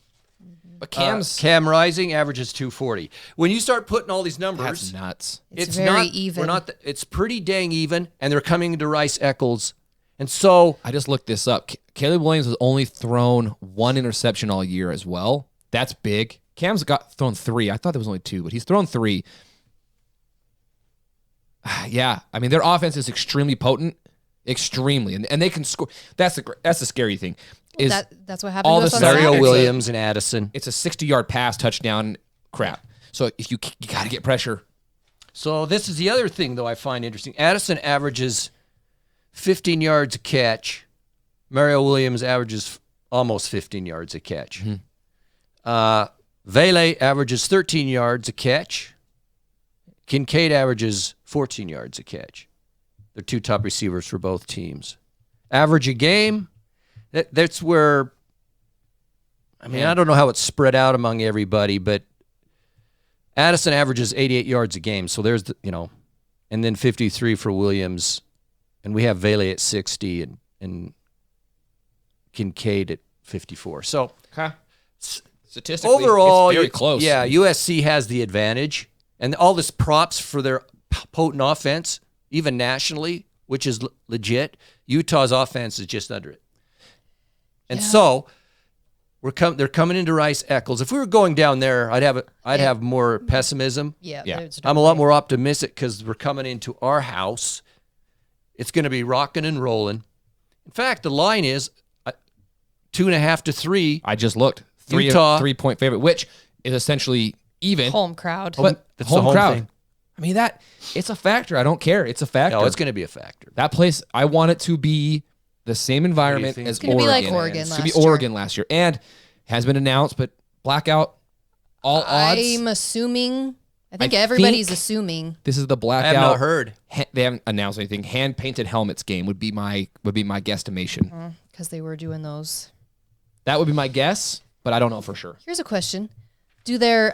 But Cam Rising averages 240. When you start putting all these numbers, that's nuts. It's very even. It's pretty dang even, and they're coming into Rice-Eccles. And so I just looked this up. Caleb Williams has only thrown 1 interception all year as well. That's big. Cam's got thrown 3. I thought there was only 2, but he's thrown 3. Yeah, I mean, their offense is extremely potent, extremely, and they can score. That's the scary thing. Is that's what happened all to us the on Mario Saturday. Williams and Addison. It's a 60-yard pass touchdown crap. So if you got to get pressure. So this is the other thing, though, I find interesting. Addison averages 15 yards a catch. Mario Williams averages almost 15 yards a catch. Vele averages 13 yards a catch. Kincaid averages 14 yards a catch. They're 2 top receivers for both teams. Average a game, that's where, I mean, I don't know how it's spread out among everybody, but Addison averages 88 yards a game. So there's, and then 53 for Williams. And we have Vele at 60 and Kincaid at 54. So statistically, overall, it's very close. Yeah, USC has the advantage. And all this props for their potent offense, even nationally, which is legit. Utah's offense is just under it. And so they're coming into Rice-Eccles. If we were going down there, I'd have more pessimism. Yeah. I'm a lot more optimistic because we're coming into our house. It's going to be rocking and rolling. In fact, the line is 2.5 to 3. I just looked. Utah 3-point favorite, which is essentially even. Home crowd. But That's home the home crowd. thing. I mean, it's a factor. I don't care. It's a factor. No, it's going to be a factor. That place, I want it to be the same environment as It's gonna be like Oregon It's last going to be year. Oregon last year. And has been announced, but blackout, all odds. I'm assuming. I think everybody's assuming. This is the I blackout. have not heard. They haven't announced anything. Hand-painted helmets game would be my guesstimation. Because they were doing those. That would be my guess, but I don't know for sure. Here's a question. Do their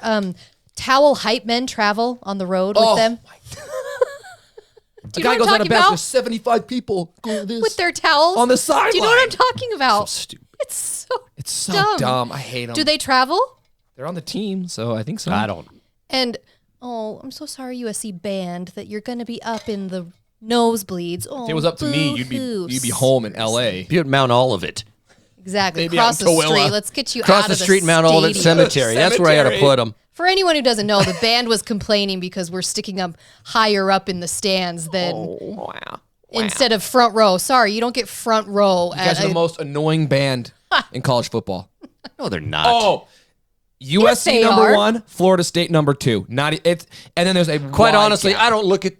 towel hype men travel on the road with them? Do you know guy what goes I'm out talking of bounds. about? There's 75 people going this. With their towels? On the Do you know what I'm sideline. talking about? So stupid. It's so dumb. dumb. I hate them. Do they travel? They're on the team, so I think so. I don't. And, I'm so sorry, USC band, that you're going to be up in the nosebleeds. Oh, If it was up to me, you'd be home in LA. Be at Mount Olivet. Exactly. Maybe Across out the in Tooele. street. Let's get you Across out the of the street in Mount Olivet stadium. Cemetery. That's where I got to put them. For anyone who doesn't know, the band was complaining because we're sticking them higher up in the stands than instead of front row. Sorry, you don't get front row. You guys are the most annoying band in college football. No, they're not. Oh, USC they number are. 1, Florida State number 2. Not it's, and then there's a Quite wide honestly, gap. I don't look at.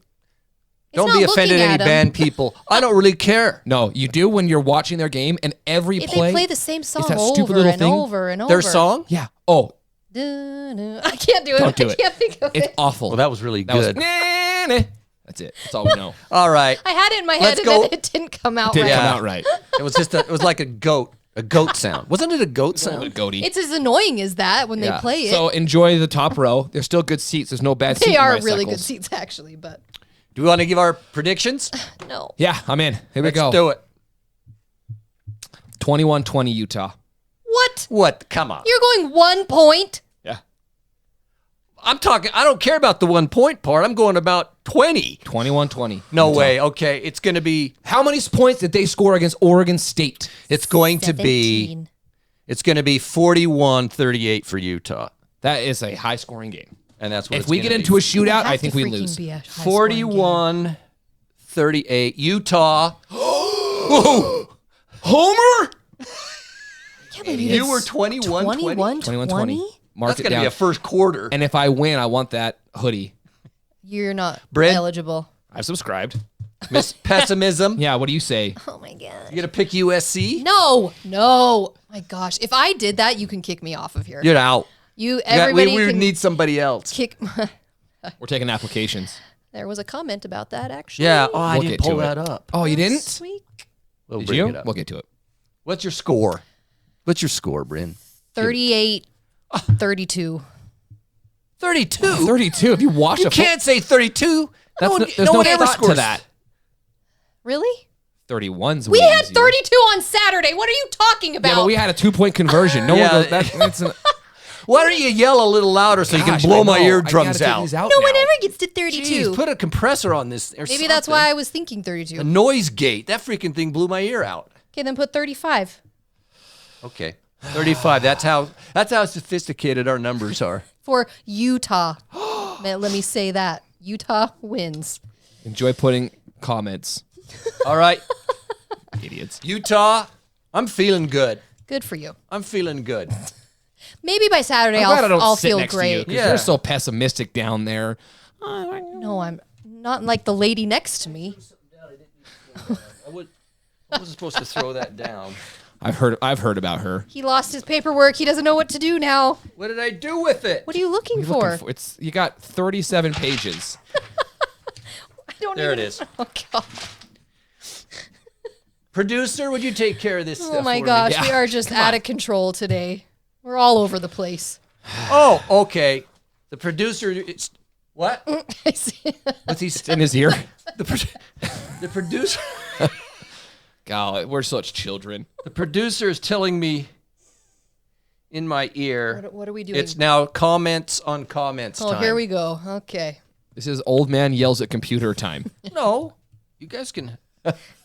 Don't not be offended, looking any at 'em. band people. I don't really care. No, you do when you're watching their game, and every If play. they play the same song that stupid over little and thing. over and over. Their song? Yeah. Oh, I can't do it. Don't do I it. can't think of it's it. awful. Well, that was really That was good. nah, nah. That's it. That's all we know. All right. I had it in my head Let's and go. then it didn't come out Didn't right. come Yeah. out right. It was just. It was like a goat sound. Wasn't it a goat sound? Goatee. It's as annoying as that when they play it. So enjoy the top row. There's still good seats. There's no bad seats. They are really good seats, actually, but Do we want to give our predictions? no. Yeah, I'm in. Here we Let's go. do it. 21-20 Utah. What? What? Come on. You're going 1 point? Yeah. I'm talking. I don't care about the 1 point part. I'm going about 20. 21-20. No Utah. way. Okay, it's going to be. How many points did they score against Oregon State? It's going to be. 17. It's going to be 41-38 for Utah, That is a high-scoring game. and that's what. If we get into a shootout, I think we lose. 41-38 Utah. Homer? You were 21-20. 21-20. Mark That's it going to down. be a first quarter. And if I win, I want that hoodie. You're not Bryn? eligible. I've subscribed. Miss Pessimism. Yeah, what do you say? Oh my god. You going to pick USC? No. My gosh. If I did that, you can kick me off of here. You're out. Everybody we can need somebody else. kick. We're taking applications. There was a comment about that, actually. Yeah. Oh, I We'll didn't get to pull it. that up. Oh, you didn't? Sweet. We'll Did bring you? it up. We'll get to it. What's your score? What's your score, Bryn? 38, 32. 32. 32. If you watch You a foot- can't say 32. there's no no one ever thought scores to that. Really? 31's We way had easier. 32 on Saturday. What are you talking about? Yeah, but we had a 2-point conversion. No Yeah. one goes, that's an, Why don't you yell a little louder so you Gosh, can blow I my know. eardrums I gotta take out? these out no now. one ever gets to 32. Jeez, put a compressor on this. Or Maybe that's something. why I was thinking A 32. noise gate. That freaking thing blew my ear out. Okay, then put 35 Okay. 35. That's how sophisticated our numbers are. for Utah. Man, let me say that. Utah wins. Enjoy putting comments, All right. idiots. Utah, I'm feeling good. Good for you. I'm feeling good. Maybe by Saturday I'm glad I don't I'll sit feel next to you great. 'cause Yeah. you're so pessimistic down there. No, I'm not like the lady next to me. I wasn't supposed to throw that down. I've heard about her. He lost his paperwork. He doesn't know what to do now. What did I do with it? What are you looking You're for? looking It's you got 37 pages. I don't There it even- is. Oh, God. Producer, would you take care of this stuff Oh my for gosh, me? we are just out of control today. We're all over the place. Oh, okay. The producer is what? I see. What's he It's in his ear. the producer God, we're such children. the producer is telling me in my ear What are we doing? it's now comments on comments Oh, time. here we go. Okay. This is old man yells at computer time. No. You guys can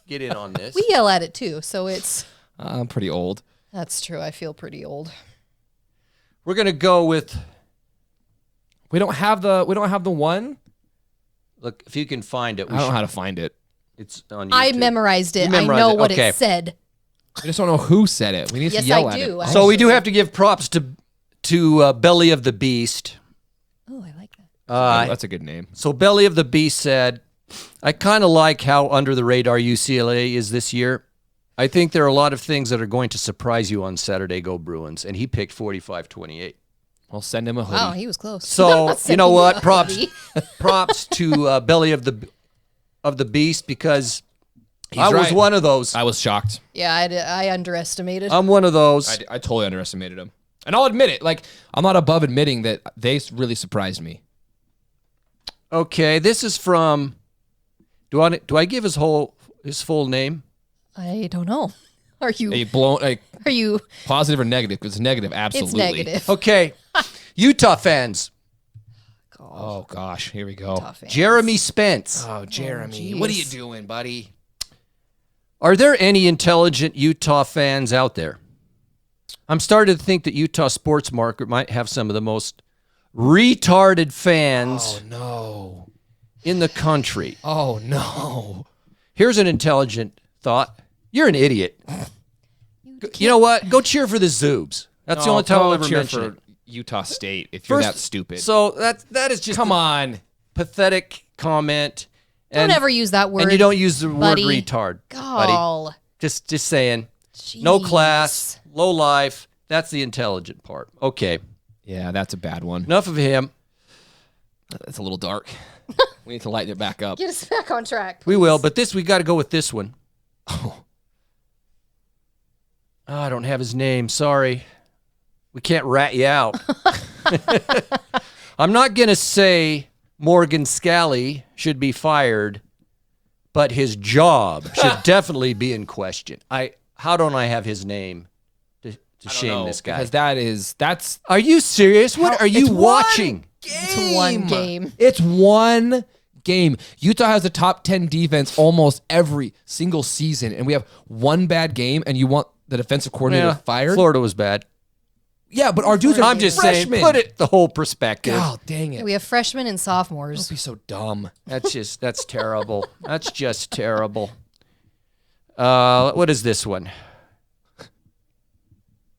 get in on this. We yell at it too, so it's I'm pretty old. that's true. I feel pretty old. We're going to go with We don't have the one. look, if you can find it. I don't know how to find it. It's on YouTube. I memorized it. You memorized I know it. what Okay. it said. I just don't know who said it. We need Yes, to yell I at do. it. So we do have to give props to Belly of the Beast. Oh, I like that. Oh, that's a good name. So Belly of the Beast said, I kind of like how under the radar UCLA is this year. I think there are a lot of things that are going to surprise you on Saturday. Go Bruins. And he picked 45-28. I'll send him a hoodie. Wow, he was close. So, Not you know sending what? a Props hoodie. props to Belly of the Beast because I was right. one of those. I was shocked. Yeah, I underestimated. I'm one of those. I totally underestimated him. And I'll admit it. Like, I'm not above admitting that they really surprised me. Okay, this is from. Do I give his full name? I don't know. Are you? Are you? positive or negative? Because it's negative, absolutely. It's negative. Okay, Utah fans. Oh gosh, here we go. Tough fans. Jeremy Spence. Oh, Jeremy, geez. what are you doing, buddy? Are there any intelligent Utah fans out there? I'm starting to think that Utah sports market might have some of the most retarded fans Oh no. in the country. Oh no. Here's an intelligent thought. You're an idiot. You know what? Go cheer for the Zoobs. That's the only time I'll ever mention it. Utah State if you're that stupid. So that is just Come on. pathetic comment. Don't ever use that word. And you don't use the buddy. word retard, Gall. buddy. Just saying. No class, low life. That's the intelligent part. Okay. Yeah, that's a bad one. Enough of him. That's a little dark. We need to lighten it back up. Get us back on track. We will, but we got to go with this one. Oh, I don't have his name. Sorry. We can't rat you out. I'm not going to say Morgan Scally should be fired, but his job should definitely be in question. How don't I have his name to shame this guy? Because that's. Are you serious? What are you watching? It's one game. It's one game. Utah has a top 10 defense almost every single season, and we have one bad game, and you want the defensive coordinator fired? Florida was bad. Yeah, but our dudes are I'm just freshmen. saying, put it the whole perspective. God dang it. We have freshmen and sophomores. Don't be so dumb. That's terrible. That's just terrible. What is this one?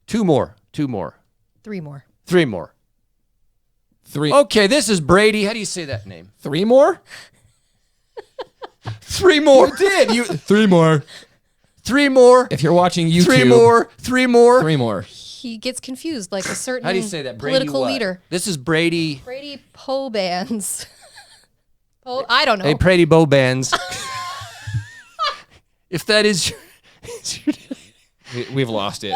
Two more. 3 more. 3 more. 3. Okay, this is Brady. How do you say that name? 3 more? 3 more. You did. 3 more. 3 more. If you're watching YouTube. 3 more. 3 more. 3 more. He gets confused like a certain How do you say that? Brady political what? leader. This is Brady. Brady Pobans. I don't know. Hey, Brady Bobans. If that is We've lost it.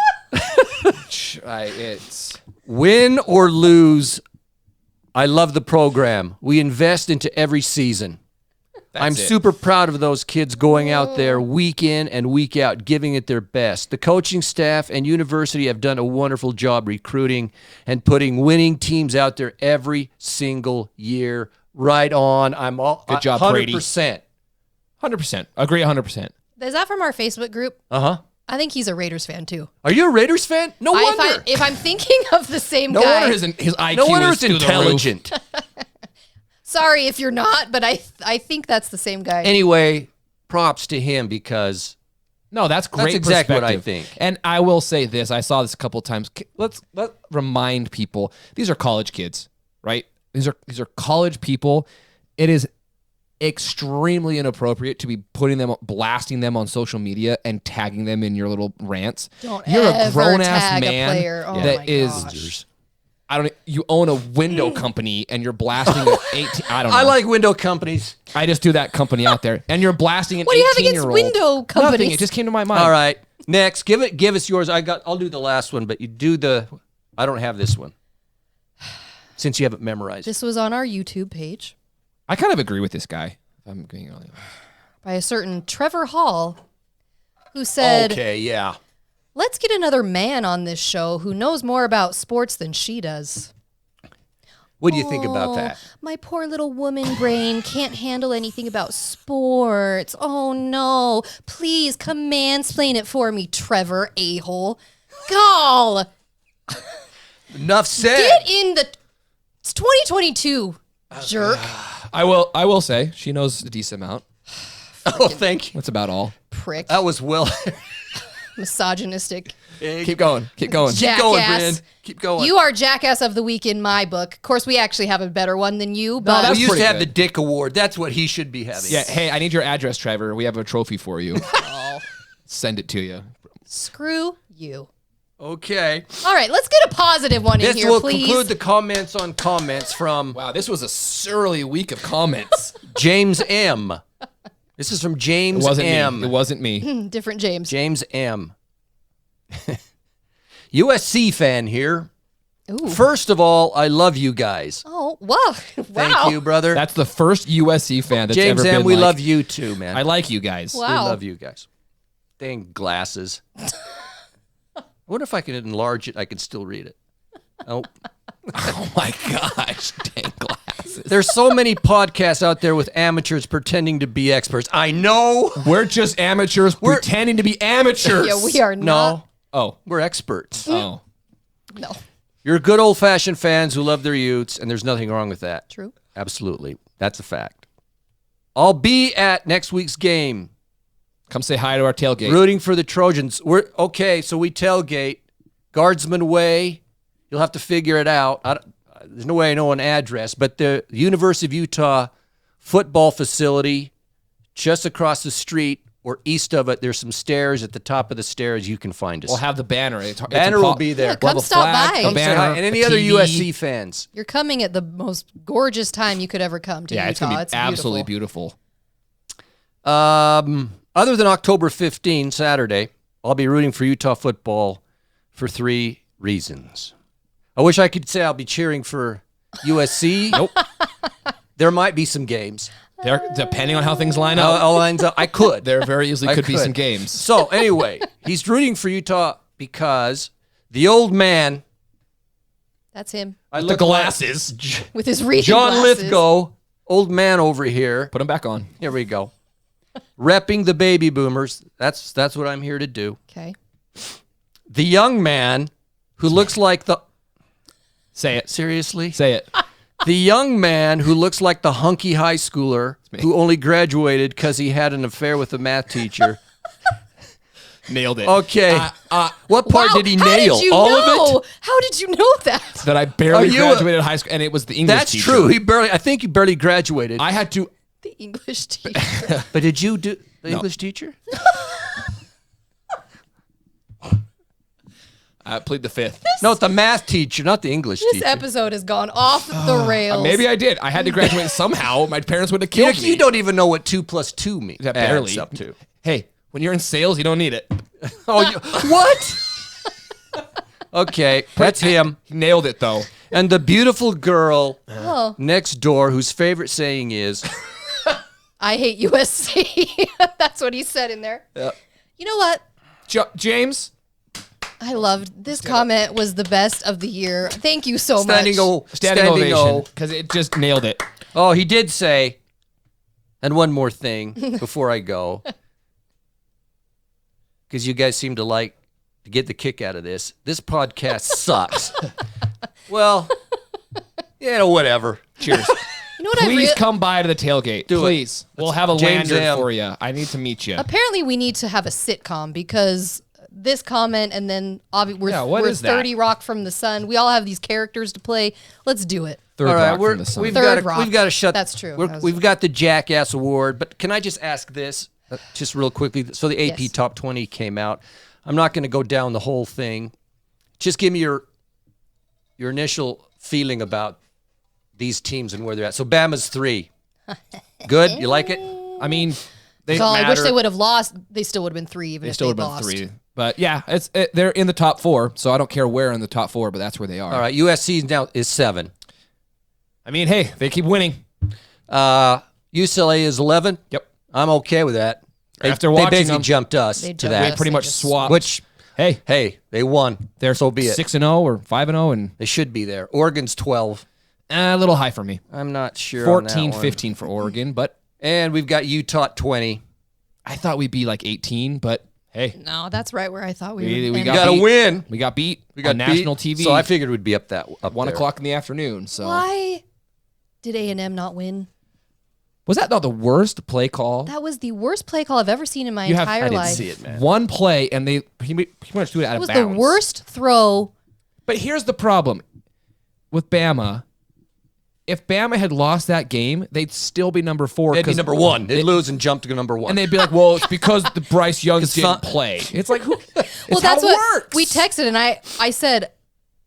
It's win or lose, I love the program. We invest into every season. I'm super proud of those kids going out there week in and week out, giving it their best. The coaching staff and university have done a wonderful job recruiting and putting winning teams out there every single year. Right on. I'm all Good job, 100%. Brady. 100%. Agree 100%. Is that from our Facebook group? Uh-huh. I think he's a Raiders fan too. Are you a Raiders fan? No wonder. If I'm thinking of the same No guy. wonder his IQ No wonder is it's through the intelligent. Sorry if you're not, but I think that's the same guy. Anyway, props to him because No, that's great. That's exactly what I perspective. think. And I will say this: I saw this a couple of times. Let's remind people: these are college kids, right? These are college people. It is extremely inappropriate to be blasting them on social media and tagging them in your little rants. Don't You're a ever grown ass tag a man player. Oh that my is. gosh. You own a window company and you're blasting an 18. I don't know. I like window companies. I just do that company out there, and you're blasting an 18-year-old. What do you have against window companies? Nothing. It just came to my mind. All right. Next, give us yours. I'll do the last one, but you do I don't have this one. Since you haven't memorized. This was on our YouTube page I kind of agree with this guy. If I'm being honest. by a certain Trevor Hall, who said, Okay, yeah. "Let's get another man on this show who knows more about sports than she does." What do you think about that? My poor little woman brain can't handle anything about sports. Oh no. Please come mansplain it for me, Trevor a-hole. Gall. Enough said. Get in the... It's 2022, jerk. I will say she knows a decent amount. Oh, thank you. That's about all. Prick. That was well. Misogynistic. Keep going. Keep going. Jackass. Keep going, Bryn. Keep going. You are Jackass of the Week in my book. Of course, we actually have a better one than you, but... that's we used pretty to have good. the Dick Award. That's what he should be having. Yeah. Hey, I need your address, Trevor. We have a trophy for you. Send it to you. Screw you. Okay. All right, let's get a positive one in This here, will please. conclude the comments on comments from Wow, this was a surly week of comments. James M. This is from James It wasn't M. me. It wasn't me. Different James. James M. USC fan here. Ooh. First of all, I love you guys. Oh, wow. Thank you, brother. That's the first USC fan that's James ever M, been we like, love you too, man. I like you guys. Wow. We love you guys. Dang glasses. I wonder if I can enlarge it. I can still read it. Oh, Oh my gosh. Dang glasses. there's so many podcasts out there with amateurs pretending to be experts. I know. We're just amateurs pretending to be amateurs. Yeah, we are No, not. Oh. we're experts. Oh. No. You're good old-fashioned fans who love their Utes, and there's nothing wrong with that. True. Absolutely. That's a fact. I'll be at next week's game Come say hi to our tailgate. rooting for the Trojans. So we tailgate Guardsman Way You'll have to figure it out. There's no way I know an address, but the University of Utah football facility just across the street or east of it, there's some stairs. At the top of the stairs, you can find us. We'll have the banner. Banner will be there. Yeah, come We'll have a stop flag, by. a banner, And any a other TV. USC fans. You're coming at the most gorgeous time you could ever come to Yeah, Utah. it's going to be absolutely beautiful. Other than October 15, Saturday, I'll be rooting for Utah football for 3 reasons. I wish I could say I'll be cheering for USC. Nope. There might be some games. Depending on how things line up, All lines up. I could. there very easily I could be could. some games. So anyway, he's rooting for Utah because the old man. That's him I The look glasses. with his reading John glasses. Lithgow, old man over here. Put them back on. Here we go. Repping the baby boomers. That's what I'm here to do. Okay. The young man who looks like the. Say it. Seriously? Say it. The young man who looks like the hunky high schooler who only graduated because he had an affair with a math teacher. Nailed it. Okay. What part Wow, did he how nail? Did you All know? of it? How did you know that? That I barely you- graduated high school, and it was the English That's teacher. true. I think he barely graduated. I had to. The English teacher. But did you do the English teacher? Plead the fifth. No, the math teacher, not the English This teacher. episode has gone off the rails. Maybe I did. I had to graduate somehow. My parents would have killed me. You don't even know what 2 + 2 means. Yeah, barely. Adds up to. Hey, when you're in sales, you don't need it. What? Okay, that's him. He nailed it though. And the beautiful girl Oh, next door whose favorite saying is, I hate USC. That's what he said in there. You know what? James, I loved this comment. Was the best of the year. Thank you so standing much. standing ovation O. because it just nailed it. Oh, he did say, and one more thing before I go, because you guys seem to get the kick out of this. This podcast sucks. Well, whatever. Cheers. You know what Please come by to the tailgate. Do it. Please. We'll have a James lanyard M. for you. I need to meet you. Apparently, we need to have a sitcom because this comment and then Yeah, what we're is that? 30 Rock from the Sun. We all have these characters to play. Let's do it. Third All right, rock from the sun. we've Third got rock. to shut. That's true. We've got the Jackass Award, but can I just ask this, just real quickly? So the AP Yes. Top 20 came out. I'm not going to go down the whole thing. Just give me your initial feeling about these teams and where they're at. So Bama's 3. Good? You like it? I mean, they So I wish matter. they would have lost. They still would have been 3 even They if still they would have lost. been 3. But yeah, they're in the top 4, so I don't care where in the top 4, but that's where they are. All right, USC now is 7. I mean, hey, they keep winning. UCLA is 11. Yep. I'm okay with that. After they watching basically them, jumped us They to jumped that. us. pretty They much just- swapped. Which, hey, they won. they're so be it. 6-0 or 5-0, and They should be there. Oregon's 12. a little high for me. I'm not sure. on that 14, one. 15 for Oregon, but And we've got Utah 20. I thought we'd be like 18, but hey, No, that's right where I thought we We would We got got to beat. win. we got beat We got on national beat. TV. So I figured we'd be up 1 there. o'clock in the afternoon. So Why did A&M not win? was that not the worst play call? That was the worst play call I've ever seen in my You have- entire I didn't life. see it, man. One play, and he pretty much threw it out It of was bounds. the worst throw. But here's the problem with Bama. If Bama had lost that game, they'd still be number 4. They'd be 'cause number 1. They'd lose and jump to number 1. And they'd be like, well, it's because the Bryce Young It's didn't not- play. It's like, who? Well, it's that's how it what works. we texted, and I said,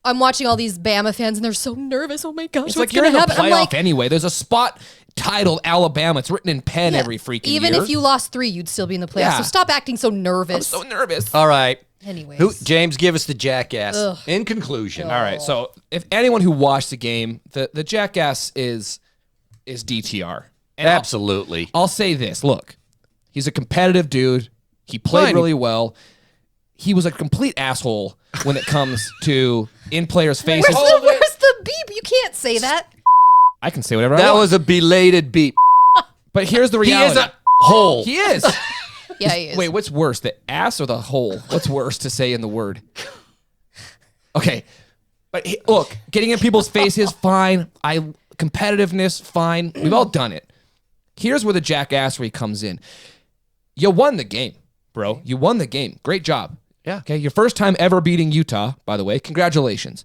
I'm watching all these Bama fans, and they're so nervous. Oh my gosh, It's what's like you're gonna in the happen? I'm playoff like, anyway. There's a spot titled Alabama. It's written in pen yeah, every freaking even year. if you lost 3, you'd still be in the playoffs. Yeah. So stop acting so I'm nervous. so nervous. All right. Anyways, James, give us the Jackass. Ugh. In conclusion. All right. So if anyone who watched the game, the Jackass is DTR. And Absolutely. I'll say this. Look, he's a competitive dude. He played Fine. really well. He was a complete asshole when it comes to in players' faces. where's the beep? You can't say that. I can say whatever I That want. was a belated beep. But here's the He reality. is a hole. He is. Yeah, he is. Wait, what's worse, the ass or the hole? What's worse to say in the word? Okay, but look, getting in people's faces, fine. Competitiveness, fine. We've all done it. Here's where the jackassery comes in. You won the game, bro. You won the game. Great job. Yeah. Okay, your first time ever beating Utah, by the way. Congratulations.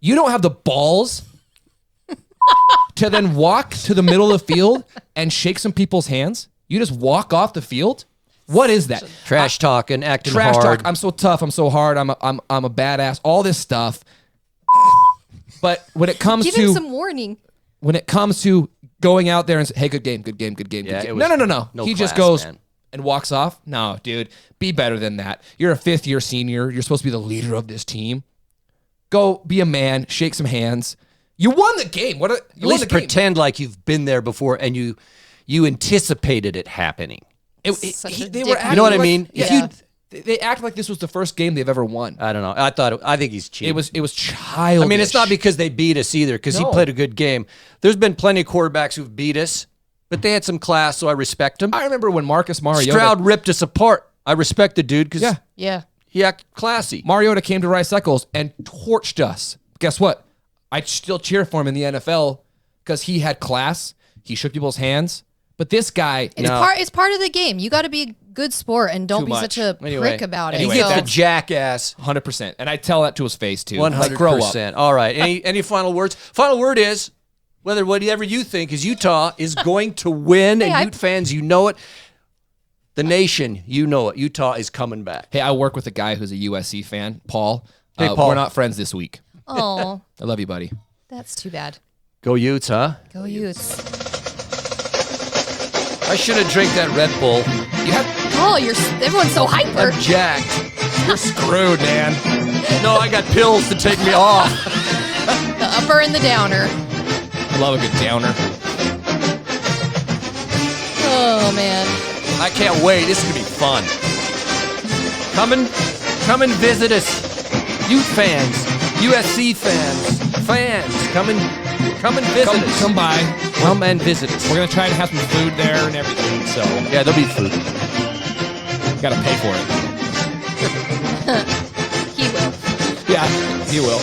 You don't have the balls to then walk to the middle of the field and shake some people's hands. You just walk off the field. What is that? Trash talking, acting Trash hard. talk. I'm so tough. I'm so hard. I'm a badass. All this stuff. But when it comes Give to him some warning. when it comes to going out there and say, hey, good game, good game, good game, Yeah, good it game. was No. He just class, goes man. and walks off. No, dude, be better than that. You're a 5th-year senior. You're supposed to be the leader of this team. Go be a man, shake some hands. You won the game. You At won least the game. pretend like you've been there before and you anticipated it happening. Such a They dick were move. You know what I mean? Yeah. If you- They act like this was the first game they've ever won. I don't know. I think he's cheap. It was childish. I mean, it's not because they beat us either, because he No. played a good game. There's been plenty of quarterbacks who've beat us, but they had some class, so I respect him. I remember when Marcus Mariota. Stroud ripped us apart. I respect the dude because Yeah. he acted classy. Mariota came to Rice Eccles and torched us. Guess what? I'd still cheer for him in the NFL because he had class. He shook people's hands. But this guy, It's part of the game. You got to be a good sport and don't Too be much. such a Anyway, prick about and it. he gets So- the jackass. 100%. And I tell that to his face too. 100%. Like, grow up. All right. Any final words? Final word is whatever you think is Utah is going to win, Hey, and I- Ute fans, you know it. The nation, you know it. Utah is coming back. Hey, I work with a guy who's a USC fan, Paul. Hey, Paul. We're not friends this week. Oh, I love you, buddy. that's too bad. Go Utes, huh? Go Utes. I should have drank that Red Bull. Oh, everyone's so hyper. I'm jacked. You're screwed, man. No, I got pills to take me off. The upper and the downer. I love a good downer. Oh man. I can't wait. This is gonna be fun. Come and visit us, Ute fans, USC fans. Come and visit us. Come by. Come and visit us. We're going to try to have some food there and everything. So, Yeah, there'll be food. got to pay for it. He will. Yeah, you will.